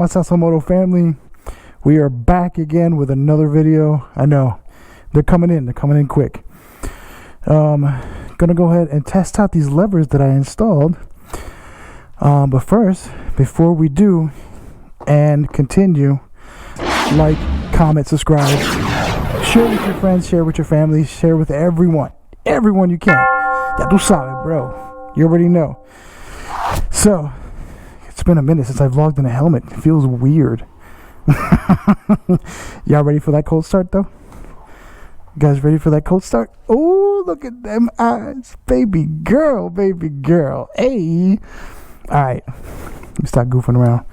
my Sazon Moto family? We are back again with another video. I know they're coming in quick. Gonna go ahead and test out these levers that I installed. But first, before we do and continue, like, comment, subscribe, share with your friends, share with your family, share with everyone you can. Ya tú sabes, bro. You already know. So it's been a minute since I vlogged in a helmet. It feels weird. Y'all ready for that cold start though? You guys ready for that cold start? Oh, look at them eyes. Baby girl, baby girl. Hey. Alright. Let me stop goofing around.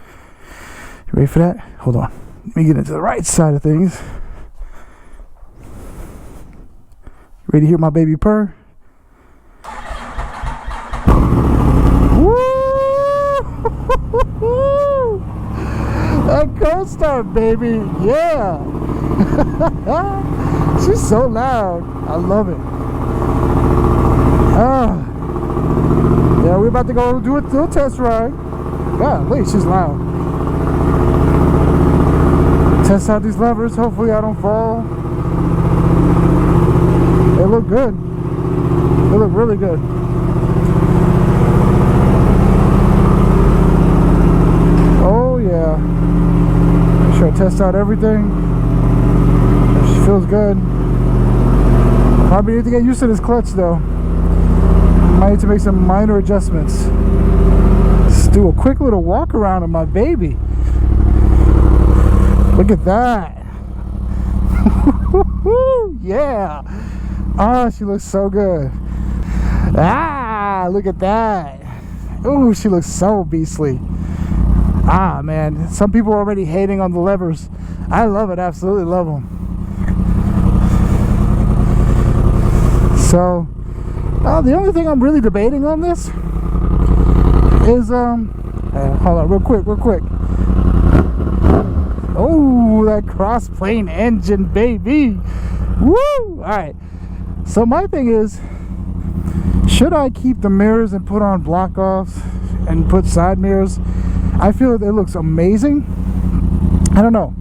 You ready for that? Hold on. Let me get into the right side of things. Ready to hear my baby purr? A cold start, baby. Yeah. She's so loud. I love it. Yeah, we're about to go do a test ride. Golly, she's loud. Test out these levers. Hopefully I don't fall. They look good. They look really good. Oh yeah. Make sure I test out everything. She feels good. Probably need to get used to this clutch though. Might need to make some minor adjustments. Just do a quick little walk around of my baby. Look at that. Yeah. Oh, she looks so good. Ah, look at that. Ooh, she looks so beastly. Ah, man. Some people are already hating on the levers. I love it. Absolutely love them. So, the only thing I'm really debating on this is, hold on, real quick. Oh, that cross-plane engine, baby. Woo! Alright. So my thing is, should I keep the mirrors and put on block-offs and put side mirrors? I feel it looks amazing. I don't know.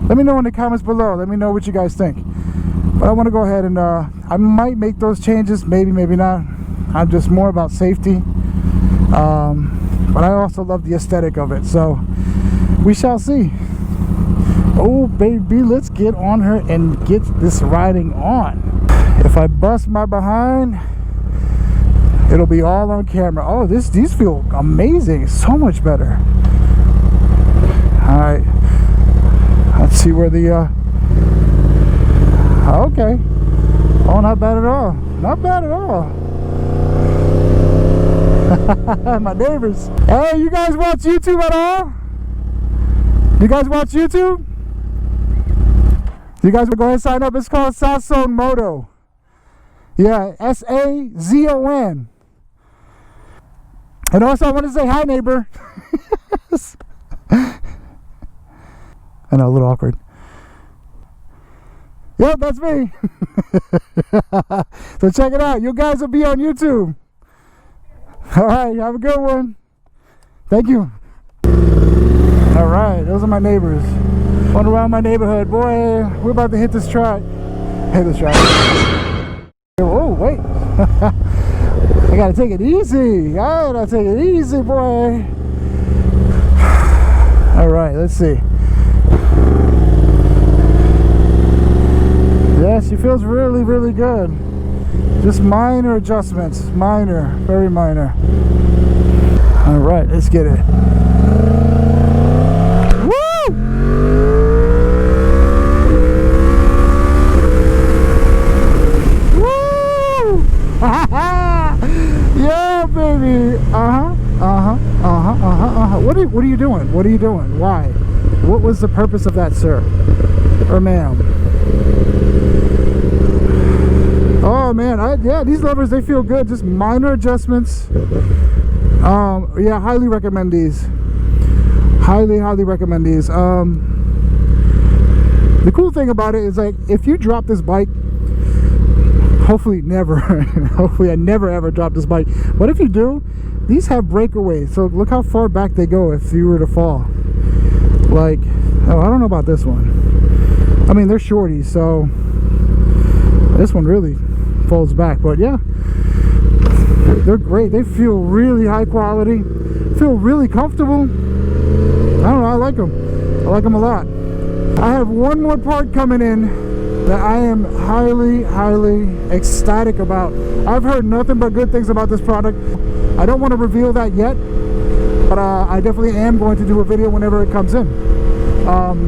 Let me know in the comments below. Let me know what you guys think. But I want to go ahead and I might make those changes. Maybe not. I'm just more about safety. But I also love the aesthetic of it. So we shall see. Oh baby, let's get on her and get this riding on. If I bust my behind, it'll be all on camera. Oh, these feel amazing. So much better. Alright. Let's see where the okay. Oh, not bad at all. Not bad at all. My neighbors. Hey, you guys watch YouTube at all? You guys watch YouTube? You guys will go ahead and sign up. It's called Sazon Moto. Yeah, S-A-Z-O-N. And also I want to say hi, neighbor. I know, a little awkward. Yep, that's me. So check it out. You guys will be on YouTube. Alright, have a good one. Thank you. Alright, those are my neighbors. Going around my neighborhood. Boy, we're about to hit this track. Hit this track. Oh, wait. I gotta take it easy. I gotta take it easy, boy. Alright, let's see. Yeah, she feels really, really good. Just minor adjustments. Minor. Very minor. Alright, let's get it. Woo! Woo! Yeah, baby. What are you doing? What are you doing? Why? What was the purpose of that, sir? Or ma'am? Oh man, yeah, these levers, they feel good. Just minor adjustments. Yeah, highly recommend these. Highly recommend these. The cool thing about it is, like, if you drop this bike, hopefully never, hopefully I never ever drop this bike, but if you do, these have breakaways. So look how far back they go if you were to fall. Like, oh, I don't know about this one. I mean, they're shorties, so this one really folds back. But yeah, they're great. They feel really high quality, feel really comfortable. I don't know, I like them. I like them a lot. I have one more part coming in that I am highly ecstatic about. I've heard nothing but good things about this product. I don't want to reveal that yet, but I definitely am going to do a video whenever it comes in.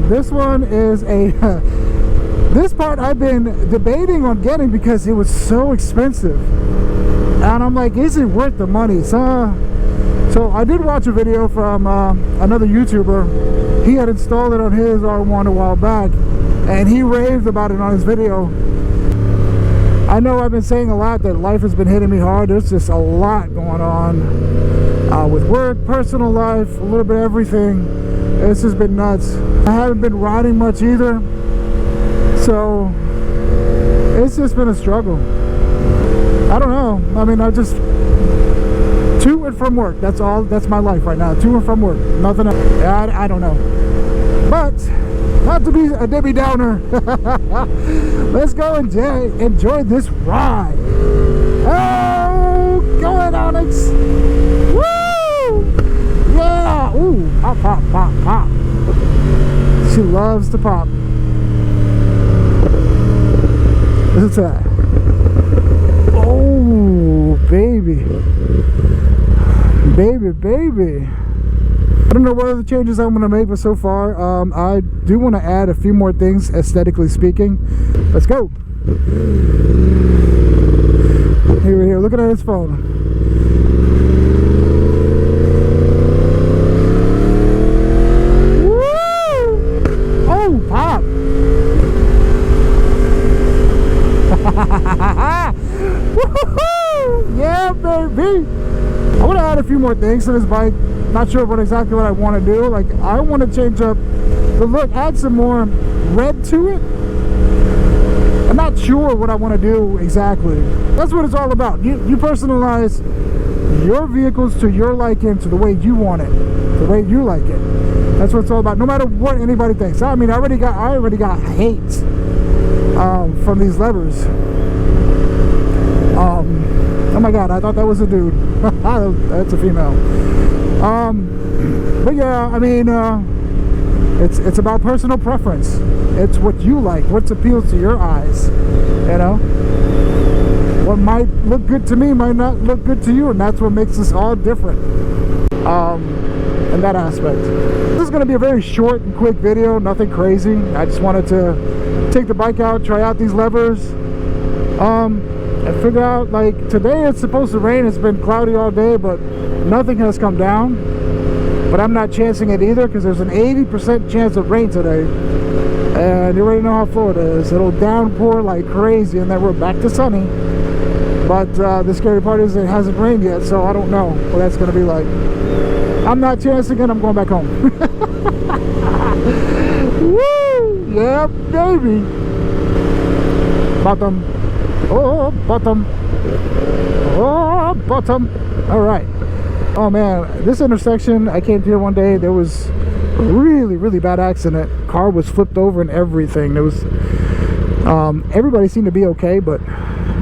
This one is a this part I've been debating on getting because it was so expensive, and I'm like, is it worth the money? So I did watch a video from another YouTuber. He had installed it on his R1 a while back, and he raved about it on his video. I know I've been saying a lot that life has been hitting me hard. There's just a lot going on with work, personal life, a little bit of everything. It's just been nuts. I haven't been riding much either, so it's just been a struggle. I don't know. I mean, I just to and from work. That's all. That's my life right now. To and from work. Nothing else. I don't know. But not to be a Debbie Downer. Let's go and enjoy this ride. Oh, go ahead, Onyx. Woo! Yeah. Ooh, pop, pop, pop, pop. She loves to pop. Listen to that. Oh, baby. Baby. I don't know what other changes I'm going to make, but so far I do want to add a few more things aesthetically speaking. Let's go. Here, looking at his phone. Woo! Oh, pop. Woohoo! Yeah, baby. I want to add a few more things to this bike. Not sure exactly what I want to do. Like, I want to change up the look, add some more red to it. I'm not sure what I want to do exactly. That's what it's all about. You personalize your vehicles to your liking, to the way you want it, the way you like it. That's what it's all about. No matter what anybody thinks. I mean, I already got hate from these levers. Oh my god, I thought that was a dude. That's a female. But yeah, I mean, it's about personal preference. It's what you like, what appeals to your eyes, you know. What might look good to me might not look good to you, and that's what makes us all different in that aspect. This is going to be a very short and quick video, nothing crazy. I just wanted to take the bike out, try out these levers, and figure out, like, today it's supposed to rain. It's been cloudy all day, but nothing has come down. But I'm not chancing it either, because there's an 80% chance of rain today, and you already know how Florida is. It'll downpour like crazy, and then we're back to sunny. But the scary part is it hasn't rained yet, so I don't know what that's going to be like. I'm not chancing it. I'm going back home. Woo! Yeah, baby. Bottom. Oh, bottom. Oh, bottom. All right. Oh man, this intersection, I came here one day, there was a really bad accident. Car was flipped over and everything. There was everybody seemed to be okay, but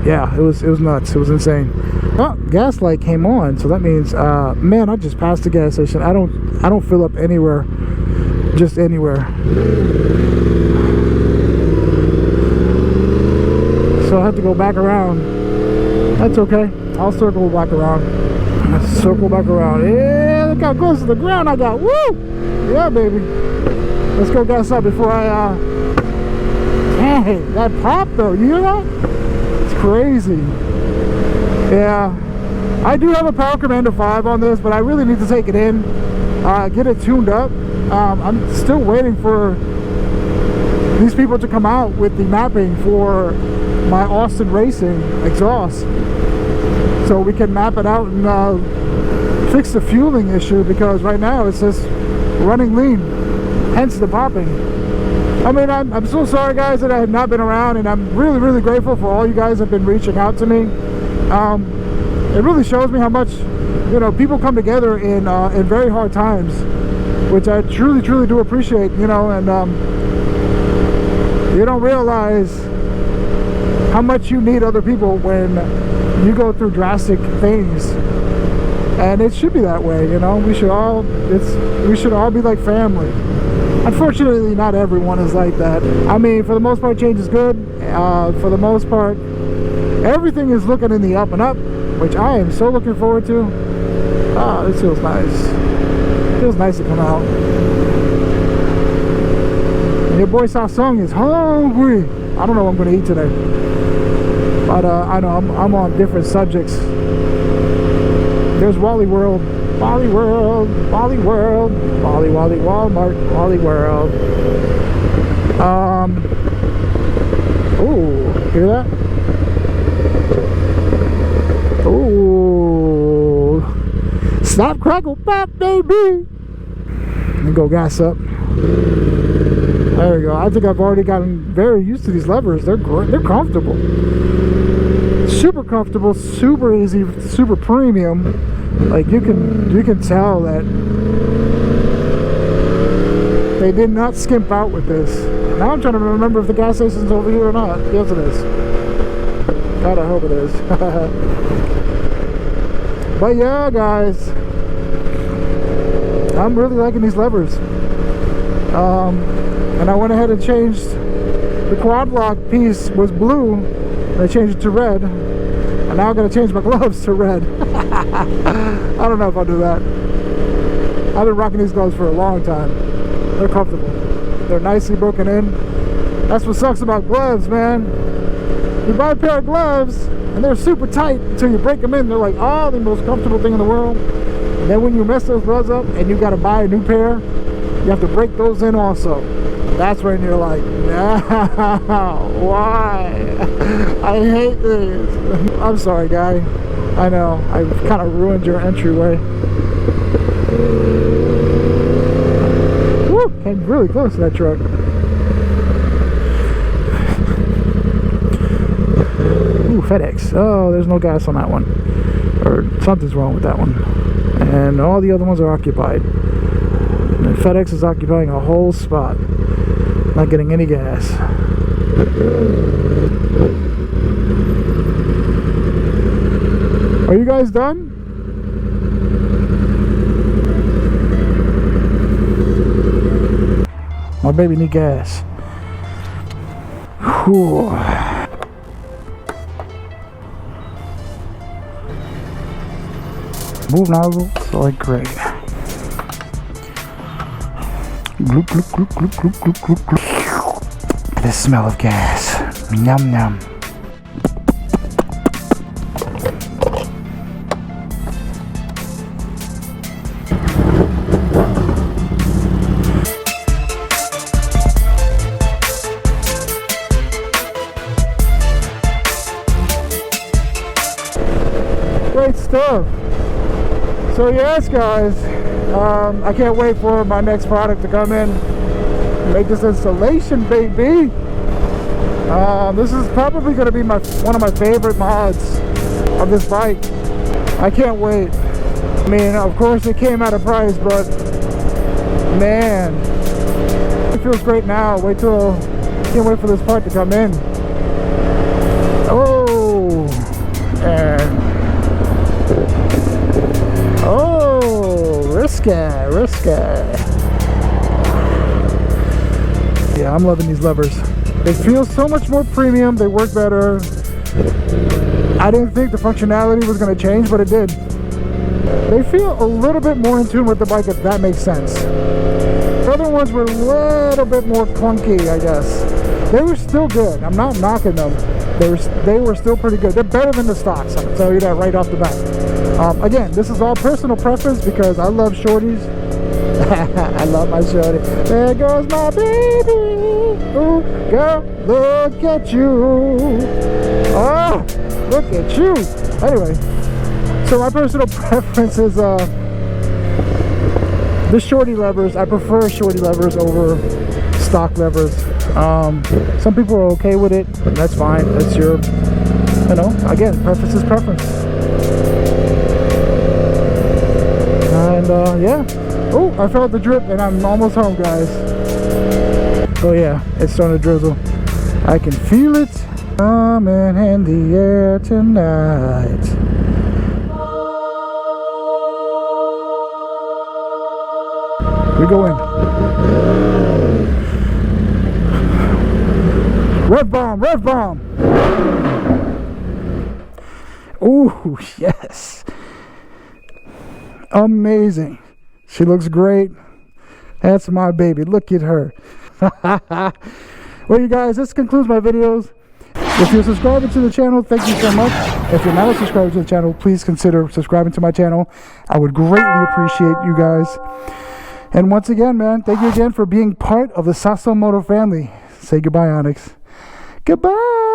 yeah, it was nuts. It was insane. Oh, gas light came on, so that means man, I just passed the gas station. I don't fill up anywhere, just anywhere. So I have to go back around. That's okay. I'll circle back around. Circle back around. Yeah, look how close to the ground I got. Woo! Yeah, baby. Let's go gas up before I dang, that pop though, you hear that? It's crazy. Yeah, I do have a Power Commander 5 on this, but I really need to take it in, get it tuned up. I'm still waiting for these people to come out with the mapping for my Austin Racing exhaust, so we can map it out and fix the fueling issue, because right now it's just running lean, hence the popping. I mean, I'm so sorry guys that I have not been around, and I'm really grateful for all you guys that have been reaching out to me. It really shows me how much, you know, people come together in very hard times which I truly do appreciate, you know. And you don't realize how much you need other people when you go through drastic things, and it should be that way, you know. We should all be like family. Unfortunately, not everyone is like that. I mean, for the most part, change is good. For the most part, everything is looking in the up and up, which I am so looking forward to. This feels nice. It feels nice to come out. And your boy Sazon is hungry. I don't know what I'm going to eat today, but I know I'm on different subjects. There's Wally World, Wally World, Wally World, Wally Walmart, Wally World. Ooh, hear that? Ooh, snap, crackle, pop, baby. Let me go gas up. There we go. I think I've already gotten very used to these levers. They're great. They're comfortable. Super comfortable, super easy, super premium. Like you can tell that they did not skimp out with this. Now I'm trying to remember if the gas station's over here or not. Yes, it is. God, I hope it is. But yeah, guys, I'm really liking these levers. And I went ahead and changed the quad lock piece was blue, and I changed it to red. And now I'm gonna change my gloves to red. I don't know if I'll do that. I've been rocking these gloves for a long time. They're comfortable. They're nicely broken in. That's what sucks about gloves, man. You buy a pair of gloves and they're super tight until you break them in. They're like, oh, the most comfortable thing in the world. And then when you mess those gloves up and you gotta buy a new pair, you have to break those in also. That's when you're like, no, why? I hate this. I'm sorry, guy. I know, I've kind of ruined your entryway. Woo, came really close to that truck. Ooh, FedEx. Oh, there's no gas on that one. Or something's wrong with that one. And all the other ones are occupied. And FedEx is occupying a whole spot. Not getting any gas. Are you guys done? My baby need gas. Whew. Move nozzle, solid grade. Gloop, gloop, gloop, gloop, gloop, gloop, gloop, gloop. The smell of gas. Num num. Great stuff. So yes, guys, I can't wait for my next product to come in. Make this installation, baby. This is probably going to be one of my favorite mods of this bike. I can't wait. I mean, of course it came at a price, but man, it feels great now. Can't wait for this part to come in. Oh, and risky. Yeah, I'm loving these levers. They feel so much more premium. They work better. I didn't think the functionality was going to change, but it did. They feel a little bit more in tune with the bike, if that makes sense. The other ones were a little bit more clunky, I guess. They were still good. I'm not knocking them. They were still pretty good. They're better than the stocks. I'm gonna tell you that right off the bat. Again, this is all personal preference because I love shorties. I love my shorty. There goes my baby. Ooh, girl, look at you. Oh, look at you. Anyway, so my personal preference is the shorty levers. I prefer shorty levers over stock levers. Some people are okay with it, but that's fine. That's your, again, preference is preference. And yeah, Oh, I felt the drip and I'm almost home, guys. Oh yeah, it's starting to drizzle. I can feel it coming in the air tonight. We go in. Rev bomb, rev bomb. Ooh, yes. Amazing. She looks great. That's my baby. Look at her. Well, you guys, this concludes my videos. If you're subscribing to the channel, thank you so much. If you're not a subscriber to the channel, please consider subscribing to my channel. I would greatly appreciate you guys. And once again, man, thank you again for being part of the Sazon Moto family. Say goodbye, Onyx. Goodbye.